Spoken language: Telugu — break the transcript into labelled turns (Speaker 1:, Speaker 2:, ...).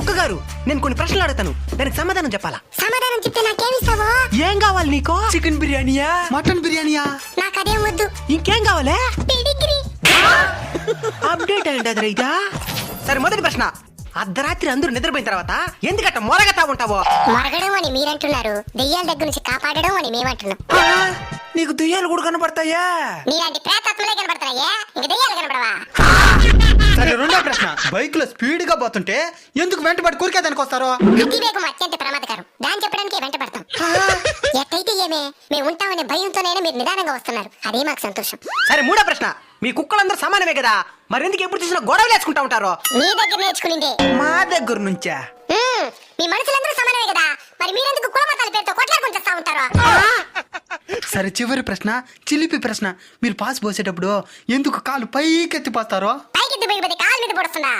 Speaker 1: కుక్క గారు, నేను కొన్ని ప్రశ్నలు అడుగుతాను, దానికి సమాధానం చెప్పాలా?
Speaker 2: సమాధానం చెప్తే నాకేమిస్తావో?
Speaker 1: ఏం కావాలి నీకో?
Speaker 3: చికెన్ బిర్యానీయా, మటన్ బిర్యానీయా?
Speaker 2: నాకు అదేం వద్దు.
Speaker 1: ఇంకేం కావాలే?
Speaker 2: పెడిగ్రీ.
Speaker 1: అప్డేట్ అయ్యింది అది రైతా. సరే, మొదటి ప్రశ్న. అర్ధరాత్రి అందరూ నిద్రపోయిన తర్వాత ఎందుకట్ట మొరగతా ఉంటావో?
Speaker 2: మరగడం అని మీరంటున్నారు, దెయ్యాల దగ్గర నుంచి కాపాడడం అని మేమంటున్నాం.
Speaker 3: నీకు దెయ్యాలు కూడా కనపడతాయా?
Speaker 2: నీలాంటి ప్రేతాత్మలే కనపడతాయా, ఇంక దెయ్యాలు కనపడవా?
Speaker 3: సరే, రెండో ప్రశ్న. బైక్ లో స్పీడ్ గా పోతుంటే ఎందుకు వెంటబడి కోరికేదానికి వస్తారు?
Speaker 2: అతివేగం అత్యంత ప్రమాదకరం, దాన్ని చెప్పడానికి వెంట పడతాం. ఎట్టయితే ఏమే, మేము ఉంటామనే భయంతోనైనా మీరు నిదానంగా వస్తున్నారు, అదే మాకు సంతోషం.
Speaker 1: సరే, మూడో ప్రశ్న. మీ కుక్కలందరూ సమానమే కదా, మరి ఎందుకు ఎప్పుడు చూసినా గొడవలు వేసుకుంటా ఉంటారు?
Speaker 2: మీ దగ్గర నేర్చుకునిందే.
Speaker 3: మా దగ్గర నుంచా?
Speaker 2: మీ మనుషులందరూ సమానమే కదా, మరి మీరెందుకు కులమతాల పేరుతో కొట్లాడుకుంటూ వస్తా ఉంటారు?
Speaker 3: సరే, చివరి ప్రశ్న, చిలిపి ప్రశ్న. మీరు పాస్ పోసేటప్పుడు ఎందుకు కాలు పైకెత్తి పోస్తారో?
Speaker 2: పైకి కాలు మీద పడుతుందా?